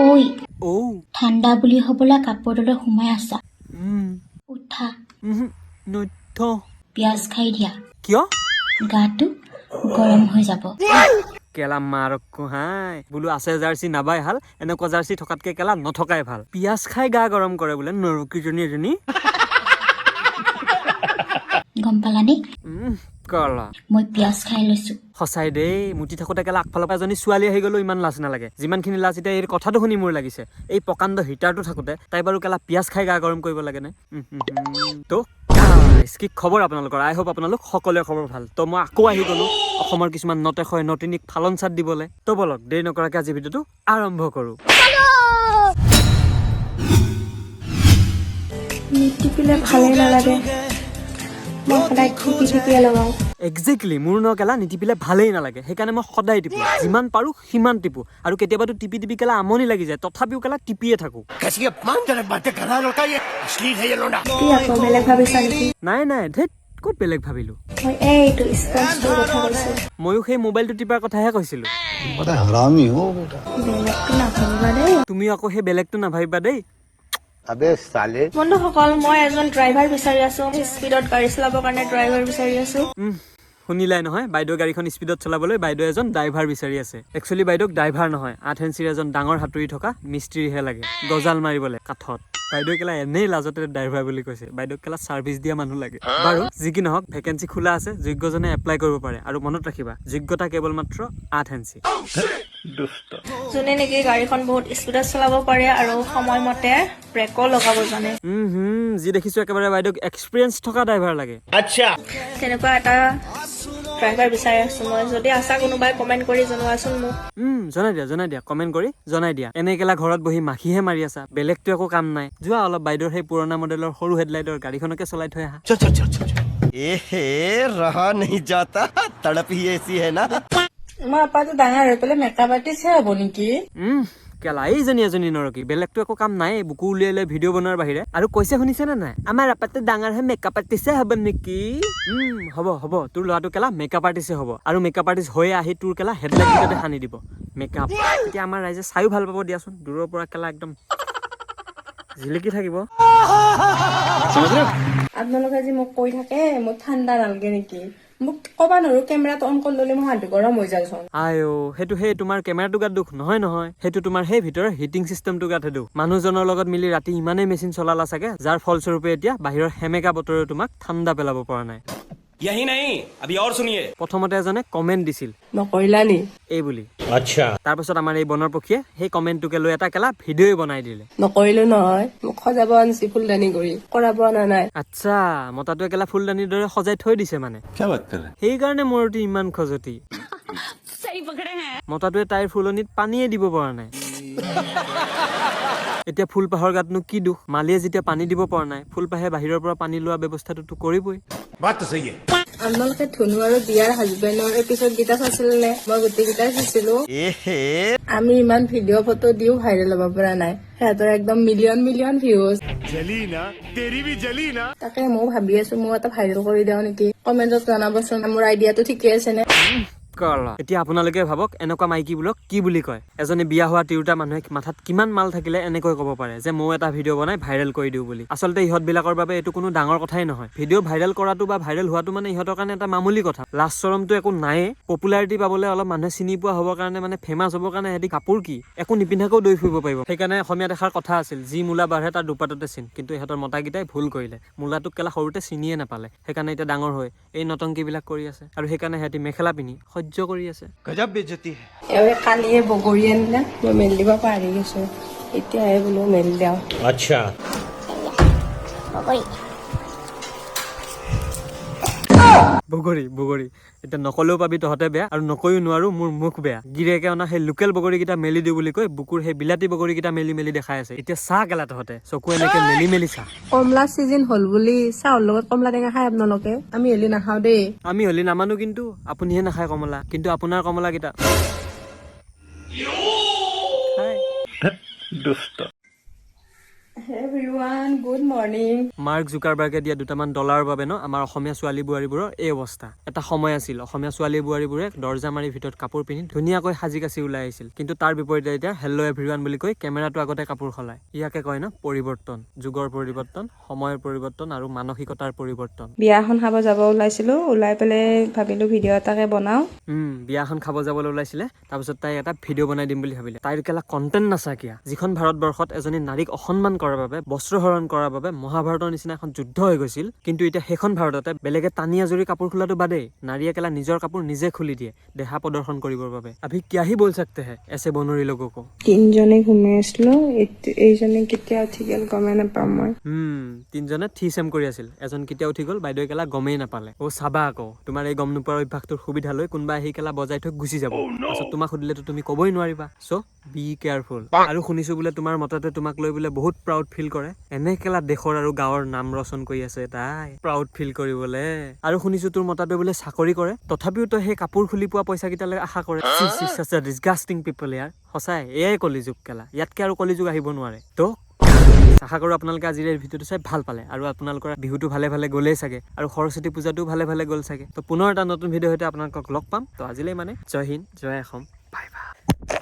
ওই ও ঠাণ্ডা বুলি হবলা কাপোৰলৈ সোমাই আছা উঠা নুঠ পিয়াজ খাই দিয়া কিয় গাটো গৰম হৈ যাব কেলা মাৰক কোহাই বোলো আছে জাৰ্চি নাবাই হাল এনেকুৱা জাৰ্চি থকাতকে কেলা নথকাই ভাল পিয়াজ খাই গা গৰম কৰে বোলে নৰকিজনী এজনী গম পালানে কলা মই পিয়াজ খাই লৈছো সঁচাই দেই মুতি থাকোতে কেলা আগফালৰ পৰা এজনী ছোৱালী আহি গ'লো ইমান লাজ নালাগে যিমানখিনি লাজ এতিয়া এই কথাটো শুনি মোৰ লাগিছে এই প্ৰকাণ্ড হিটাৰটো থাকোতে তাই বাৰু কেলা পিয়াজ খাই গা গৰম কৰিব লাগে নে তো কি খবৰ আপোনালোকৰ আই হোপ আপোনালোক সকলোৱে খবৰ ভাল তো মই আকৌ আহি গ'লো অসমৰ কিছুমান নটেশয় নটিনিক ফালন চাত দিবলৈ তো বলক দেৰি নকৰাকে আজি ভিডিঅ'টো আৰম্ভ কৰোঁ টিপিলে ভালে নালাগে মই সদায় টিপিয়ে লগাওঁ একজেক্টলি মোৰ ন কেলা নিটিপিলে ভালেই নালাগে সেইকাৰণে মই সদায় টিপো যিমান পাৰো সিমান টিপো আৰু কেতিয়াবাতো টিপি টিপি কেলা আমনি লাগি যায় তথাপিও কেলা টিপিয়ে থাকো বেলেগ ভাবিছা নেকি নাই নাই ধেত ক'ত বেলেগ ভাবিলো মই এইটো স্পঞ্জটোৰ কথা কৈছো ময়ো সেই মোবাইলটো টিপাৰ কথাহে কৈছিলো বেলেগটো নাভাবিবা দেই তুমি আকৌ সেই বেলেগটো নাভাবিবা দেই বন্ধুসকল মই এজন ড্ৰাইভাৰ বিচাৰি আছো স্পীডত গাড়ী চলাবৰ কাৰণে ড্ৰাইভাৰ বিচাৰি আছো শুনিলাই নহয় বাইদেউ গাড়ীখন স্পীডত চলাবলৈ বাইদেউ এজন ড্ৰাইভাৰ বিচাৰি আছে একচুৱেলি বাইদেউক ড্ৰাইভাৰ নহয় 8 ইঞ্চিৰ এজন ডাঙৰ হাতুৰি থকা মিস্ত্ৰীহে লাগে গজাল মাৰিবলৈ কাঠত বাইদেউ কেলা এনেই লাজতে ড্ৰাইভাৰ বুলি কৈছে বাইদেউ কেলা চাৰ্ভিচ দিয়া মানুহ লাগে বাৰু যি কি নহওক ভেকেঞ্চি খোলা আছে যোগ্যজনে এপ্লাই কৰিব পাৰে আৰু মনত ৰাখিবা যোগ্যতা কেৱল মাত্ৰ 8 ইঞ্চি যোনে নেকি গাড়ীখন বহুত স্পীডত চলাব পাৰে আৰু সময়মতে ব্ৰেকো লগাব জানে যি দেখিছো একেবাৰে বাইদেউক এক্সপিৰিয়েঞ্চ থকা ড্ৰাইভাৰ লাগে আচ্ছা তেনেকুৱা এটা ড্ৰাইভাৰ বিচাৰি আছো মই যদি আছা কোনোবাই কমেন্ট কৰি জনোৱাচোন মোক জনাই দিয়া কমেন্ট কৰি জনাই দিয়া এনে কেলা ঘৰত বহি মাখিহে মাৰি আছা বেলেগতো একো কাম নাই যোৱা অলপ বাইদেউৰ সেই পুৰণা মডেলৰ সৰু হেডলাইটৰ গাড়ীখনকে চলাই থৈ আহা रहा नहीं जाता तड़प ही ऐसी है ना মই আপাতো ডাঙৰ হৈ পেলাই মেকআপ আৰ্টিষ্টহে হ'ব নেকি কেলা এইজনী এজনী নৰকি বেলেগতো একো কাম নাই বুকু উলিয়াই লৈ ভিডিঅ' বনোৱাৰ বাহিৰে আৰু কৈছে শুনিছেনে নাই আমাৰ আপাতো ডাঙৰ হৈ মেকআপ আৰ্টিষ্টে হ'ব নেকি হ'ব তোৰ ল'ৰাটো কেলা মেকআপ আৰ্টিষ্টে হ'ব আৰু মেকআপ আৰ্টিষ্ট হৈ আহি তোৰ কেলা হেডলাইট কেইটাতে সানি দিব মেকআপ এতিয়া আমাৰ ৰাইজে চাইও ভাল পাব দিয়াচোন দূৰৰ পৰা কেলা একদম জিলিকি থাকিব আপোনালোকে আজি মোক কৈ থাকে মোক ঠাণ্ডা নালাগে নেকি মোক কবা নোৱাৰো কেমেৰাটো অন কৰি ললে মোৰ হাতটো গৰম হৈ যায়চোন আয়ো সেইটো সেই তোমাৰ কেমেৰাটো গাত দুখ নহয় সেইটো তোমাৰ সেই ভিতৰৰ হিটিং চিষ্টেমটো গাতহে দুখ মানুহজনৰ লগত মিলি ৰাতি ইমানেই মেচিন চলালা চাগে যাৰ ফলস্বৰূপে এতিয়া বাহিৰৰ সেমেকা বতৰে তোমাক ঠাণ্ডা পেলাব পৰা নাই यही नहीं अभी और सुनिए প্ৰথমতে এজনে কমেন্ট দিছিল নকৰিলা নি এই বুলি अच्छा তাৰপিছত আমাৰ এই বনৰ পক্ষীয়ে সেই কমেন্টটোকে লৈ এটা কেলা ভিডিঅ' বনাই দিলে নকৰিলো নহয় মোক সজাব আনিছি ফুলদানি কৰি কৰাব অনা নাই আচ্ছা মতাটোৱে কেলা ফুলদানিৰ দৰে সজাই থৈ দিছে মানে সেইকাৰণে মোৰ অতি ইমান খজতি মতাটোৱে তাইৰ ফুলনিত পানীয়ে দিব পৰা নাই এতিয়া ফুলপাহৰ গাতনো কি দুখ মালিয়ে যেতিয়া পানী দিব পৰা নাই ফুলপাহে বাহিৰৰ পৰা পানী লোৱা ব্যৱস্থাটোতো কৰিবই আপোনালোকে ধুনু আৰু বিয়াৰ হাজবেণ্ডৰ এপিছড কেইটা চাইছিল নে মই গোটেইকেইটাই চাইছিলো আমি ইমান ভিডিঅ' ফটো দিও ভাইৰেল হ'ব পৰা নাই সিহঁতৰ একদম মিলিয়ন ভিউজ তাকে মই ভাবি আছো মই এটা ভাইৰেল কৰি দিওঁ নেকি কমেন্টত জনাবচোন মোৰ আইডিয়াটো ঠিকে আছে নে এতিয়া আপোনালোকে ভাবক এনেকুৱা মাইকী বোলক কি বুলি কয় এজনী বিয়া হোৱা তিৰোতা মানুহে মাথাত কিমান মাল থাকিলে এনেকৈ ক'ব পাৰে যে মই এটা ভিডিঅ' বনাই ভাইৰেল কৰি দিওঁ বুলি আচলতে ইহঁত বিলাকৰ বাবে এইটো কোনো ডাঙৰ কথাই নহয় ভিডিঅ' ভাইৰেল কৰাটো বা ভাইৰেল হোৱাটো মানে ইহঁতৰ কাৰণে এটা মামুলি কথা লাজ চৰমটো একো নায়ে পপুলাৰিটি পাবলৈ অলপ মানুহে চিনি পোৱা হ'বৰ কাৰণে মানে ফেমাছ হ'বৰ কাৰণে সিহঁতি কাপোৰ কি একো নিপিন্ধাকেও দৈ ফুৰিব পাৰিব সেইকাৰণে অসমীয়াত এষাৰ কথা আছিল যি মূলা বাঢ়ে তাৰ দুপাততে চিন কিন্তু ইহঁতৰ মতাকেইটাই ভুল কৰিলে মূলাটোক কেলা সৰুতে চিনিয়ে নাপালে সেইকাৰণে এতিয়া ডাঙৰ হৈ এই নটংকিবিলাক কৰি আছে আৰু সেইকাৰণে সিহঁতি মেখেলা পিন্ধি সহ্য কৰি আছে गजब बेइज्जती है এওঁৱে কালিয়ে বগৰী আনিলে মই মেলি দিব পাহৰি গৈছো এতিয়াহে বোলো মেলি দিওঁ अच्छा বগৰী এতিয়া নকলেও পাবি তহঁতে বেয়া আৰু নকৈও নোৱাৰো মোৰ মুখ বেয়া গিৰিয়েকে অনা সেই লোকেল বগৰীকেইটা মেলি দিওঁ বুলি কৈ বুকুৰ সেই বিলাতী বগৰীকেইটা মেলি দেখাই আছে এতিয়া চাহ কেলা তহঁতে চকু এনেকে মেলি চা কমলা চিজন হল বুলি চাহৰ লগত কমলা টেঙা খাই আপোনালোকে আমি হলি নাখাওঁ দেই আমি হলি নামানো কিন্তু আপুনিহে নাখায় কমলা কিন্তু আপোনাৰ কমলা কেইটা এভৰিৱান গুড মৰ্নিং মাৰ্ক জুকাৰবাৰ্গে দিয়া দুটামান ডলাৰৰ বাবে ন আমাৰ অসমীয়া ছোৱালী বোৱাৰীবোৰৰ এই অৱস্থা এটা সময় আছিল অসমীয়া ছোৱালী বোৱাৰীবোৰে দৰ্জা মাৰি ভিতৰত কাপোৰ পিন্ধি ধুনীয়াকৈ সাজি কাচি ওলাই আহিছিল কিন্তু তাৰ বিপৰীতে এতিয়া হেল্ল' এভৰিৱান বুলি কৈ কেমেৰাটো আগতে কাপোৰ সলায় ইয়াকে কয় ন পৰিৱৰ্তন যুগৰ পৰিৱৰ্তন সময়ৰ পৰিৱৰ্তন আৰু মানসিকতাৰ পৰিৱৰ্তন বিয়াখন খাব যাব ওলাইছিলো ওলাই পেলাই ভাবিলো ভিডিঅ' এটাকে বনাও বিয়াখন খাব যাবলৈ ওলাইছিলে তাৰপিছত তাই এটা ভিডিঅ' বনাই দিম বুলি ভাবিলে তাইৰ কেলা কণ্টেণ্ট নাচাকিয়া যিখন ভাৰতবৰ্ষত এজনী নাৰীক অসন্মান কৰাৰ বাবে বস্ত্ৰহৰণ কৰাৰ বাবে মহাভাৰতৰ নিচিনা এখন যুদ্ধ হৈ গৈছিল কিন্তু এতিয়া সেইখন ভাৰততে বেলেগে টানি আজৰি কাপোৰ খোলাটো বাদেই নাৰীয়ে কেলা নিজৰ কাপোৰ নিজে খুলি দিয়ে দেহা প্ৰদৰ্শন কৰিবৰ বাবে আভি কিয়া হি বল सकते हैं ऐसे বনৰী লোগোকো তিনজনে ঘুমাই আছিলো এইজনে কেতিয়া উঠি গ'ল গমে নাপাওঁ মই তিনজনে থিচেম কৰি আছিল এজন কেতিয়া উঠি গ'ল বাইদেউ কেলা গমেই নাপালে ও চাবা আকৌ তোমাৰ এই গম নোপোৱাৰ অভ্যাসটোৰ সুবিধা লৈ কোনোবা আহি কেলা বজাই থৈ গুচি যাব পাছত তোমাক সুধিলেতো তুমি ক'বই নোৱাৰিবা চ' বি কেয়াৰফুল আৰু শুনিছো বোলে তোমাৰ মততে তোমাক লৈ বোলে বহুত প্ৰাউড ফিল কৰে এনে কেলা দেশৰ আৰু গাঁৱৰ নাম ৰচন কৰি আছে তাই প্ৰাউড ফিল কৰিবলে আৰু শুনিছো তোৰ মতাটোৱে বোলে চাকৰি কৰে তথাপিও তই সেই কাপোৰ খুলি পোৱা পইচা কেইটালৈ আশা কৰে ডিছগাষ্টিং পিপল ইয়াৰ সঁচাই এয়াই কলিযুগ কেলা ইয়াতকে আৰু কলিযুগ আহিব নোৱাৰে তো আশা কৰো আপোনালোকে আজিৰ এই ভিডিঅ'টো চাই ভাল পালে আৰু আপোনালোকৰ বিহুটো ভালে ভালে গ'লেই চাগে আৰু সৰস্বতী পূজাটো ভালে ভালে গ'ল চাগে তো পুনৰ এটা নতুন ভিডিঅ' সৈতে আপোনালোকক লগ পাম তো আজিলৈ মানে জয় হিন্দ জয় অসম